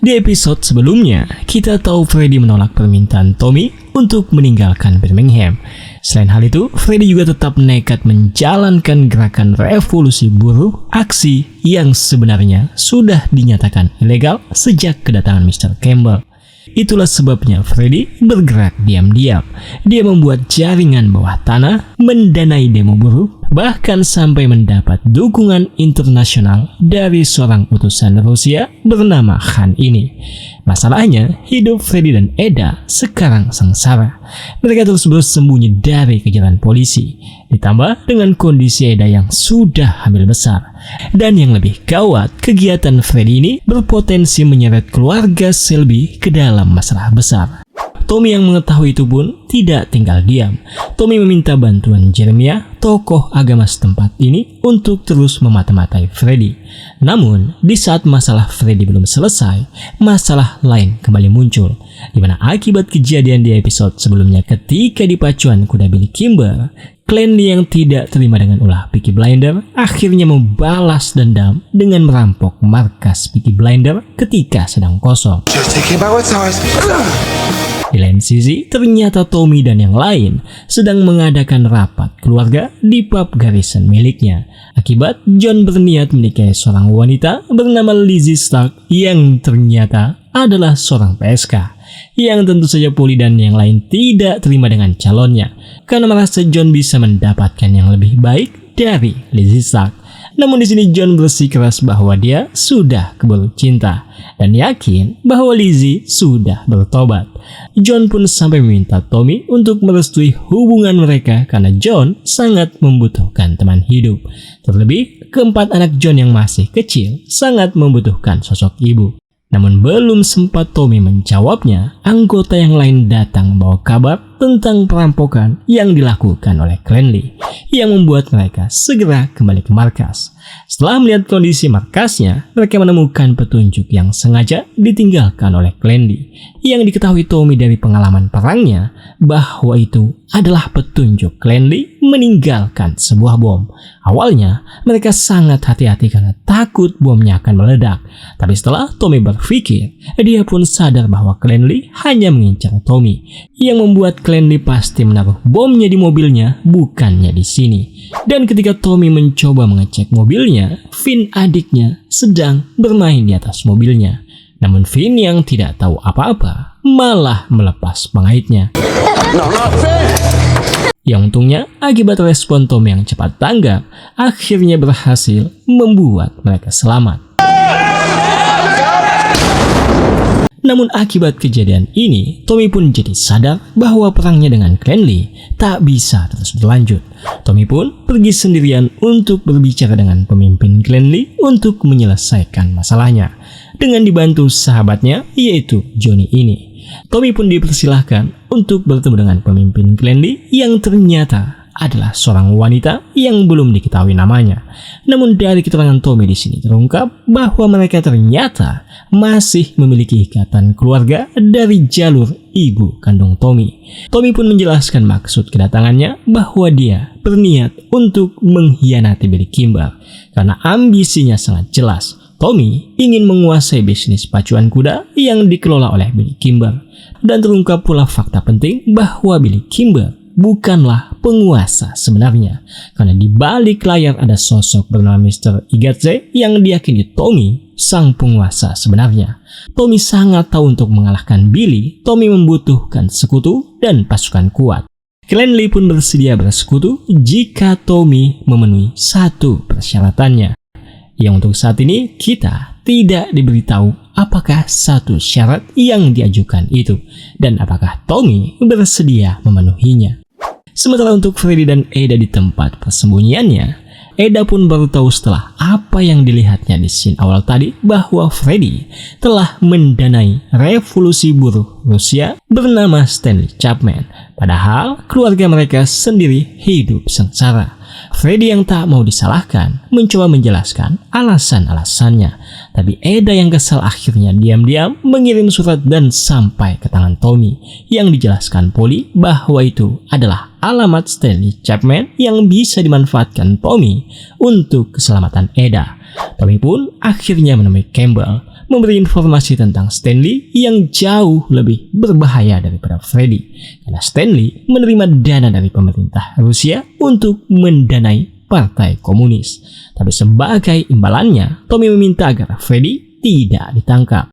Di episode sebelumnya, kita tahu Freddy menolak permintaan Tommy untuk meninggalkan Birmingham. Selain hal itu, Freddy juga tetap nekat menjalankan gerakan revolusi buruh, aksi yang sebenarnya sudah dinyatakan ilegal sejak kedatangan Mr. Campbell. Itulah sebabnya Freddy bergerak diam-diam. Dia membuat jaringan bawah tanah, mendanai demo buruh, bahkan sampai mendapat dukungan internasional dari seorang utusan Rusia bernama Khan ini. Masalahnya, hidup Freddy dan Eda sekarang sengsara. Mereka terus bersembunyi dari kejaran polisi, ditambah dengan kondisi Eda yang sudah hamil besar. Dan yang lebih gawat, kegiatan Freddy ini berpotensi menyeret keluarga Selby ke dalam masalah besar. Tommy yang mengetahui itu pun tidak tinggal diam. Tommy meminta bantuan Jeremiah, tokoh agama setempat ini, untuk terus memata-matai Freddy. Namun, di saat masalah Freddy belum selesai, masalah lain kembali muncul, di mana akibat kejadian di episode sebelumnya ketika di pacuan kuda Billy Kimber, Clanley yang tidak terima dengan ulah Peaky Blinder akhirnya membalas dendam dengan merampok markas Peaky Blinder ketika sedang kosong. Di lain sisi, ternyata Tommy dan yang lain sedang mengadakan rapat keluarga di pub Garrison miliknya. Akibat John berniat menikahi seorang wanita bernama Lizzie Stark yang ternyata adalah seorang PSK. Yang tentu saja Polly dan yang lain tidak terima dengan calonnya, karena merasa John bisa mendapatkan yang lebih baik dari Lizzie Stark. Namun di sini John bersikeras bahwa dia sudah keburu cinta dan yakin bahwa Lizzie sudah bertobat. John pun sampai meminta Tommy untuk merestui hubungan mereka karena John sangat membutuhkan teman hidup. Terlebih, keempat anak John yang masih kecil sangat membutuhkan sosok ibu. Namun belum sempat Tommy menjawabnya, anggota yang lain datang membawa kabar tentang perampokan yang dilakukan oleh Clanley, yang membuat mereka segera kembali ke markas. Setelah melihat kondisi markasnya, mereka menemukan petunjuk yang sengaja ditinggalkan oleh Clanley, yang diketahui Tommy dari pengalaman perangnya bahwa itu adalah petunjuk Clanley meninggalkan sebuah bom. Awalnya, mereka sangat hati-hati karena takut bomnya akan meledak. Tapi setelah Tommy berpikir, dia pun sadar bahwa Clanley hanya mengincar Tommy, yang membuat Clanley pasti menaruh bomnya di mobilnya, bukannya di sini. Dan ketika Tommy mencoba mengecek mobilnya, Finn adiknya sedang bermain di atas mobilnya. Namun Finn yang tidak tahu apa-apa malah melepas pengaitnya. Yang untungnya, akibat respon Tommy yang cepat tanggap, akhirnya berhasil membuat mereka selamat. Namun akibat kejadian ini, Tommy pun jadi sadar bahwa perangnya dengan Clanley tak bisa terus berlanjut. Tommy pun pergi sendirian untuk berbicara dengan pemimpin Clanley untuk menyelesaikan masalahnya, dengan dibantu sahabatnya yaitu Johnny ini. Tommy pun dipersilahkan untuk bertemu dengan pemimpin Clanley yang ternyata adalah seorang wanita yang belum diketahui namanya. Namun dari keterangan Tommy di sini terungkap bahwa mereka ternyata masih memiliki ikatan keluarga dari jalur ibu kandung Tommy. Tommy pun menjelaskan maksud kedatangannya bahwa dia berniat untuk mengkhianati Billy Kimber karena ambisinya sangat jelas. Tommy ingin menguasai bisnis pacuan kuda yang dikelola oleh Billy Kimber. Dan terungkap pula fakta penting bahwa Billy Kimber bukanlah penguasa sebenarnya, karena di balik layar ada sosok bernama Mr. Igatze yang diyakini Tommy sang penguasa sebenarnya. Tommy sangat tahu untuk mengalahkan Billy, Tommy membutuhkan sekutu dan pasukan kuat. Clanley pun bersedia bersekutu jika Tommy memenuhi satu persyaratannya, yang untuk saat ini kita tidak diberitahu apakah satu syarat yang diajukan itu dan apakah Tommy bersedia memenuhinya. Sementara untuk Freddy dan Eda di tempat persembunyiannya, Eda pun baru tahu setelah apa yang dilihatnya di scene awal tadi bahwa Freddy telah mendanai revolusi buruh Rusia bernama Stanley Chapman. Padahal keluarga mereka sendiri hidup sengsara. Freddy yang tak mau disalahkan mencoba menjelaskan alasan-alasannya, tapi Eda yang kesal akhirnya diam-diam mengirim surat dan sampai ke tangan Tommy yang dijelaskan Polly bahwa itu adalah alamat Stanley Chapman yang bisa dimanfaatkan Tommy untuk keselamatan Eda. Tommy pun akhirnya menemui Campbell, memberi informasi tentang Stanley yang jauh lebih berbahaya daripada Freddy. Karena Stanley menerima dana dari pemerintah Rusia untuk mendanai Partai Komunis. Tapi sebagai imbalannya, Tommy meminta agar Freddy tidak ditangkap.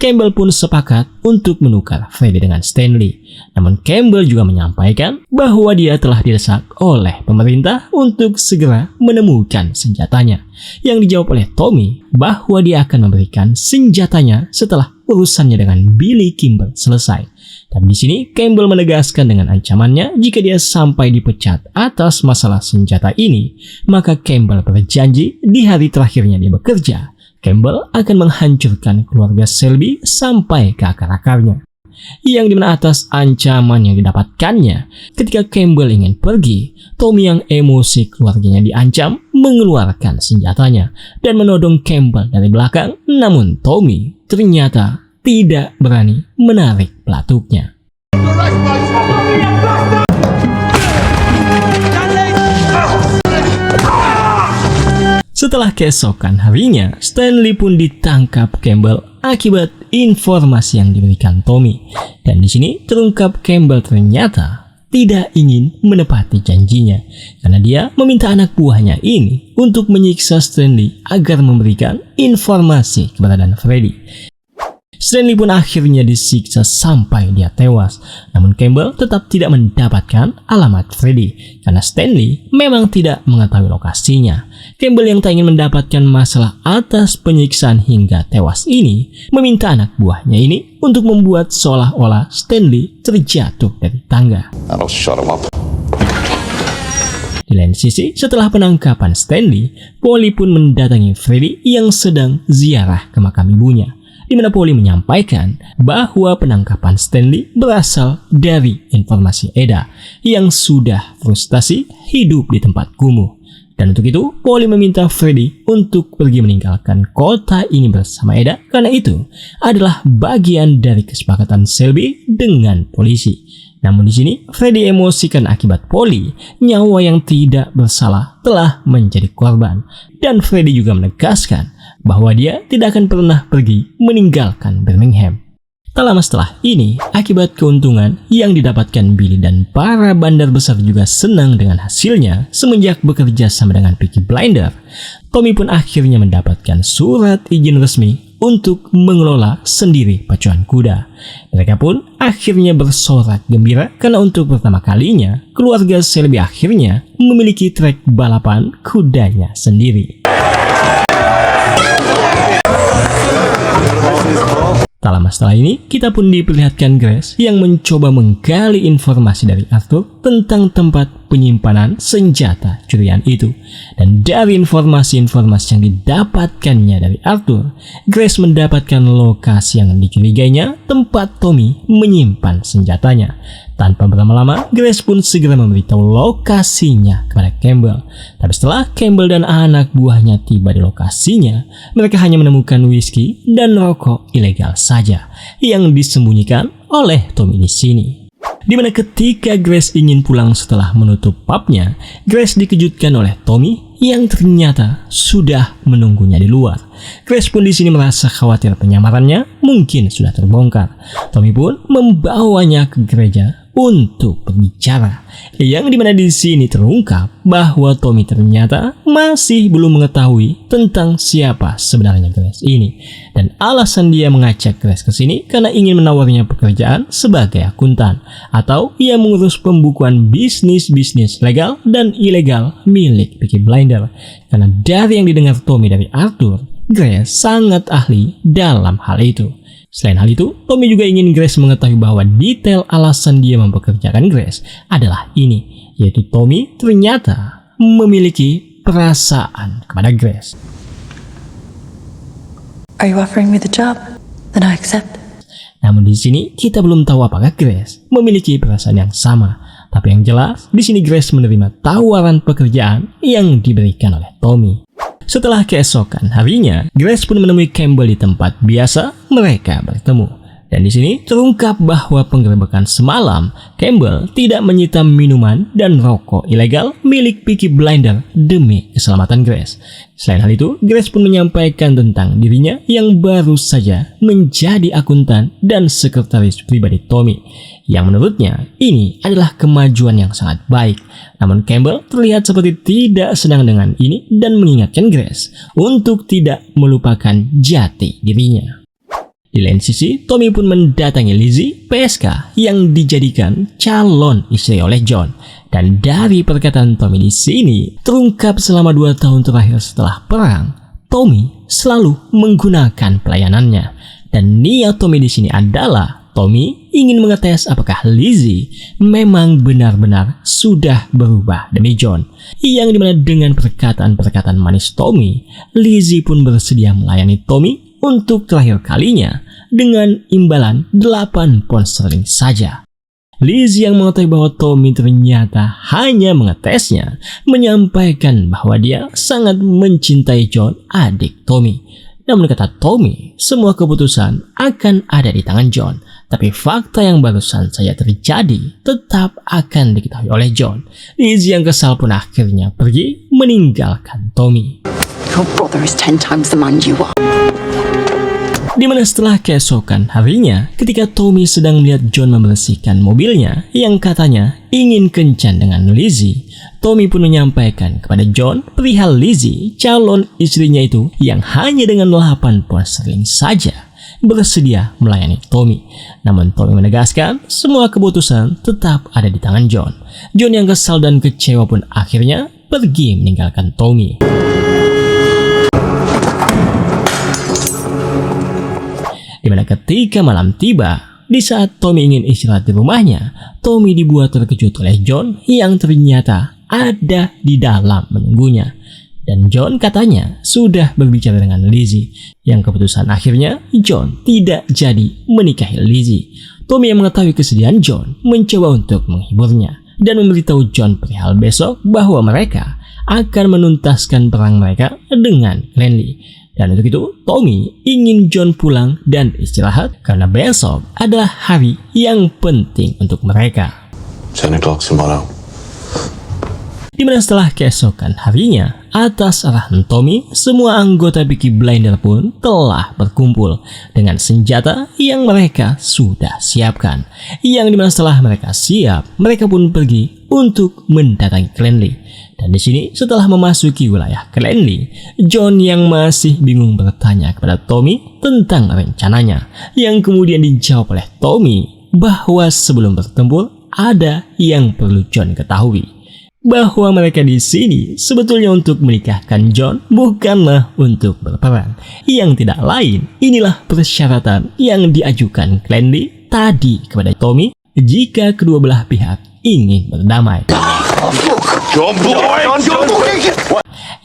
Campbell pun sepakat untuk menukar Freddy dengan Stanley. Namun Campbell juga menyampaikan bahwa dia telah didesak oleh pemerintah untuk segera menemukan senjatanya. Yang dijawab oleh Tommy bahwa dia akan memberikan senjatanya setelah urusannya dengan Billy Kimber selesai. Tapi di sini Campbell menegaskan dengan ancamannya jika dia sampai dipecat atas masalah senjata ini, maka Campbell berjanji di hari terakhirnya dia bekerja, Campbell akan menghancurkan keluarga Selby sampai ke akar-akarnya. Yang dimana atas ancaman yang didapatkannya ketika Campbell ingin pergi, Tommy yang emosi keluarganya diancam mengeluarkan senjatanya dan menodong Campbell dari belakang. Namun Tommy ternyata tidak berani menarik pelatuknya. Setelah keesokan harinya, Stanley pun ditangkap Campbell akibat informasi yang diberikan Tommy. Dan di sini terungkap Campbell ternyata tidak ingin menepati janjinya karena dia meminta anak buahnya ini untuk menyiksa Stanley agar memberikan informasi keberadaan Freddy. Stanley pun akhirnya disiksa sampai dia tewas. Namun Campbell tetap tidak mendapatkan alamat Freddy karena Stanley memang tidak mengetahui lokasinya. Campbell yang tak ingin mendapatkan masalah atas penyiksaan hingga tewas ini meminta anak buahnya ini untuk membuat seolah-olah Stanley terjatuh dari tangga. Di lain sisi, setelah penangkapan Stanley, Polly pun mendatangi Freddy yang sedang ziarah ke makam ibunya, di mana Polly menyampaikan bahwa penangkapan Stanley berasal dari informasi Eda yang sudah frustasi hidup di tempat kumuh. Dan untuk itu, Polly meminta Freddy untuk pergi meninggalkan kota ini bersama Eda karena itu adalah bagian dari kesepakatan Selby dengan polisi. Namun di sini, Freddy emosikan akibat Polly, nyawa yang tidak bersalah telah menjadi korban. Dan Freddy juga menegaskan bahwa dia tidak akan pernah pergi meninggalkan Birmingham. Tak lama setelah ini, akibat keuntungan yang didapatkan Billy dan para bandar besar juga senang dengan hasilnya semenjak bekerja sama dengan Peaky Blinders, Tommy pun akhirnya mendapatkan surat izin resmi untuk mengelola sendiri pacuan kuda. Mereka pun akhirnya bersorak gembira karena untuk pertama kalinya keluarga Selby akhirnya memiliki trek balapan kudanya sendiri. Tak lama setelah ini, kita pun diperlihatkan Grace yang mencoba menggali informasi dari Arthur tentang tempat penyimpanan senjata curian itu. Dan dari informasi-informasi yang didapatkannya dari Arthur, Grace mendapatkan lokasi yang dicurigainya tempat Tommy menyimpan senjatanya. Tanpa berlama-lama, Grace pun segera memberitahu lokasinya kepada Campbell. Tapi setelah Campbell dan anak buahnya tiba di lokasinya, mereka hanya menemukan whisky dan rokok ilegal saja yang disembunyikan oleh Tommy di sini. Dimana ketika Grace ingin pulang setelah menutup pubnya, Grace dikejutkan oleh Tommy yang ternyata sudah menunggunya di luar. Grace pun di sini merasa khawatir penyamarannya mungkin sudah terbongkar. Tommy pun membawanya ke gereja untuk berbicara, yang dimana di sini terungkap bahwa Tommy ternyata masih belum mengetahui tentang siapa sebenarnya Grace ini, dan alasan dia mengajak Grace ke sini karena ingin menawarnya pekerjaan sebagai akuntan atau ia mengurus pembukuan bisnis legal dan ilegal milik Peaky Blinders. Karena dari yang didengar Tommy dari Arthur, Grace sangat ahli dalam hal itu. Selain hal itu, Tommy juga ingin Grace mengetahui bahwa detail alasan dia mempekerjakan Grace adalah ini, yaitu Tommy ternyata memiliki perasaan kepada Grace. Are you offering me the job? Then I accept. Namun di sini kita belum tahu apakah Grace memiliki perasaan yang sama. Tapi yang jelas, di sini Grace menerima tawaran pekerjaan yang diberikan oleh Tommy. Setelah keesokan harinya, Grace pun menemui Campbell di tempat biasa mereka bertemu. Dan di sini terungkap bahwa penggerebekan semalam, Campbell tidak menyita minuman dan rokok ilegal milik Peaky Blinders demi keselamatan Grace. Selain hal itu, Grace pun menyampaikan tentang dirinya yang baru saja menjadi akuntan dan sekretaris pribadi Tommy, yang menurutnya ini adalah kemajuan yang sangat baik. Namun Campbell terlihat seperti tidak senang dengan ini dan mengingatkan Grace untuk tidak melupakan jati dirinya. Di lain sisi, Tommy pun mendatangi Lizzie, PSK, yang dijadikan calon istri oleh John. Dan dari perkataan Tommy di sini, terungkap selama 2 tahun terakhir setelah perang, Tommy selalu menggunakan pelayanannya. Dan niat Tommy di sini adalah Tommy ingin mengetes apakah Lizzie memang benar-benar sudah berubah demi John. Yang dimana dengan perkataan-perkataan manis Tommy, Lizzie pun bersedia melayani Tommy untuk terakhir kalinya dengan imbalan 8 pound sterling saja. Lizzie yang mengetahui bahwa Tommy ternyata hanya mengetesnya, menyampaikan bahwa dia sangat mencintai John, adik Tommy. Namun kata Tommy, semua keputusan akan ada di tangan John. Tapi fakta yang barusan saja terjadi tetap akan diketahui oleh John. Lizzie yang kesal pun akhirnya pergi meninggalkan Tommy. Your brother is 10 times the man you are. Dimana setelah keesokan harinya, ketika Tommy sedang melihat John membersihkan mobilnya yang katanya ingin kencan dengan Lizzie, Tommy pun menyampaikan kepada John perihal Lizzie, calon istrinya itu yang hanya dengan 8 pound sterling saja bersedia melayani Tommy. Namun Tommy menegaskan semua keputusan tetap ada di tangan John. John yang kesal dan kecewa pun akhirnya pergi meninggalkan Tommy. Dimana ketika malam tiba, di saat Tommy ingin istirahat di rumahnya, Tommy dibuat terkejut oleh John yang ternyata ada di dalam menunggunya. Dan John katanya sudah berbicara dengan Lizzie, yang keputusan akhirnya John tidak jadi menikahi Lizzie. Tommy yang mengetahui kesedihan John mencoba untuk menghiburnya dan memberitahu John perihal besok bahwa mereka akan menuntaskan perang mereka dengan Clanley. Dan untuk itu, Tommy ingin John pulang dan istirahat karena besok adalah hari yang penting untuk mereka. 10 o'clock tomorrow. Dimana setelah keesokan harinya, atas arahan Tommy, semua anggota Peaky Blinders pun telah berkumpul dengan senjata yang mereka sudah siapkan. Yang dimana setelah mereka siap, mereka pun pergi untuk mendatangi Clanley. Dan di sini setelah memasuki wilayah Clanley, John yang masih bingung bertanya kepada Tommy tentang rencananya, yang kemudian dijawab oleh Tommy bahwa sebelum bertempur ada yang perlu John ketahui, bahwa mereka di sini sebetulnya untuk menikahkan John, bukanlah untuk berperang. Yang tidak lain, inilah persyaratan yang diajukan Clanley tadi kepada Tommy jika kedua belah pihak ingin berdamai.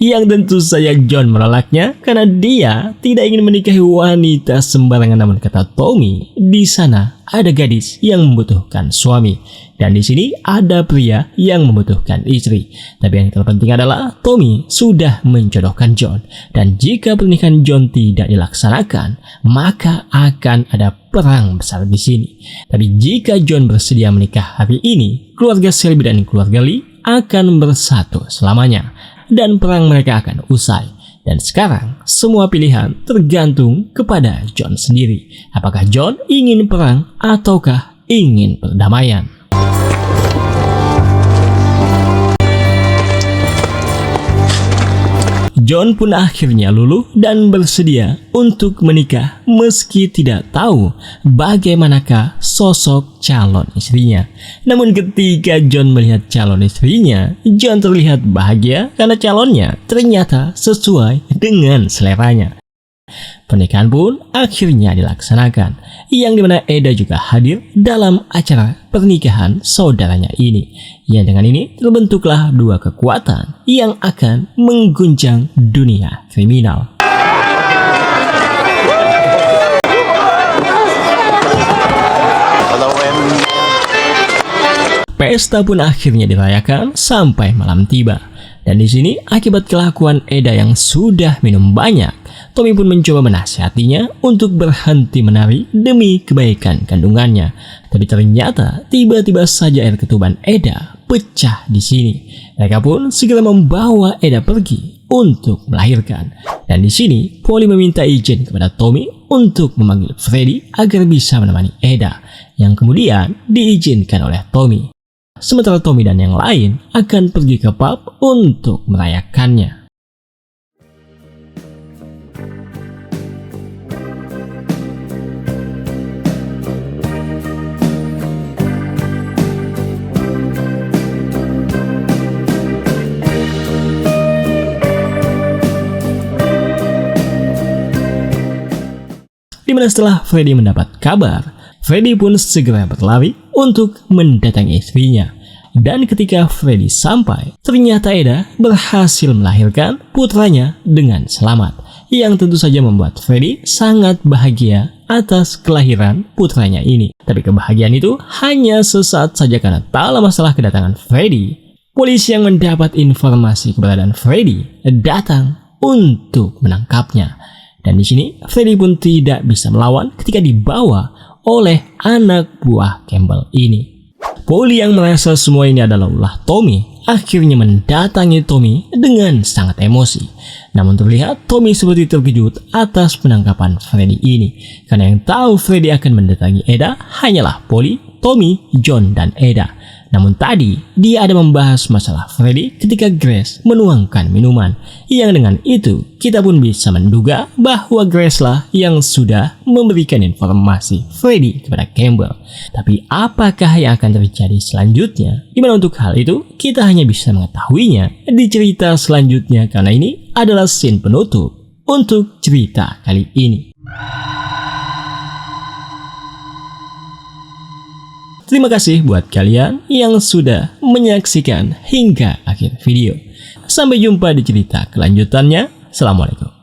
Yang tentu saja John menolaknya karena dia tidak ingin menikahi wanita sembarangan. Namun kata Tommy, di sana ada gadis yang membutuhkan suami dan di sini ada pria yang membutuhkan istri. Tapi yang terpenting adalah Tommy sudah menjodohkan John, dan jika pernikahan John tidak dilaksanakan, maka akan ada perang besar di sini. Tapi jika John bersedia menikah hari ini, keluarga Shelby dan keluarga Lee akan bersatu selamanya dan perang mereka akan usai. Dan sekarang semua pilihan tergantung kepada John sendiri. Apakah John ingin perang ataukah ingin perdamaian? John pun akhirnya luluh dan bersedia untuk menikah meski tidak tahu bagaimanakah sosok calon istrinya. Namun ketika John melihat calon istrinya, John terlihat bahagia karena calonnya ternyata sesuai dengan seleranya. Pernikahan pun akhirnya dilaksanakan, yang dimana Eda juga hadir dalam acara pernikahan saudaranya ini. Yang dengan ini terbentuklah dua kekuatan yang akan mengguncang dunia kriminal. Pesta pun akhirnya dirayakan sampai malam tiba. Dan di sini akibat kelakuan Eda yang sudah minum banyak, Tommy pun mencoba menasihatinya untuk berhenti menari demi kebaikan kandungannya. Tapi ternyata tiba-tiba saja air ketuban Eda pecah di sini. Mereka pun segera membawa Eda pergi untuk melahirkan. Dan di sini Polly meminta izin kepada Tommy untuk memanggil Freddy agar bisa menemani Eda, yang kemudian diizinkan oleh Tommy. Sementara Tommy dan yang lain akan pergi ke pub untuk merayakannya. Dimana setelah Freddy mendapat kabar, Freddy pun segera berlari untuk mendatangi istrinya. Dan ketika Freddy sampai, ternyata Eda berhasil melahirkan putranya dengan selamat, yang tentu saja membuat Freddy sangat bahagia atas kelahiran putranya ini. Tapi kebahagiaan itu hanya sesaat saja, karena tak lama setelah kedatangan Freddy, polisi yang mendapat informasi keberadaan Freddy datang untuk menangkapnya. Dan di sini Freddy pun tidak bisa melawan ketika dibawa oleh anak buah Campbell ini. Polly yang merasa semua ini adalah ulah Tommy akhirnya mendatangi Tommy dengan sangat emosi. Namun terlihat Tommy seperti terkejut atas penangkapan Freddy ini, karena yang tahu Freddy akan mendatangi Eda hanyalah Polly, Tommy, John, dan Eda. Namun tadi dia ada membahas masalah Freddy ketika Grace menuangkan minuman, yang dengan itu kita pun bisa menduga bahwa Grace lah yang sudah memberikan informasi Freddy kepada Campbell. Tapi apakah yang akan terjadi selanjutnya? Dimana untuk hal itu kita hanya bisa mengetahuinya di cerita selanjutnya, karena ini adalah scene penutup untuk cerita kali ini. Terima kasih buat kalian yang sudah menyaksikan hingga akhir video. Sampai jumpa di cerita kelanjutannya. Assalamualaikum.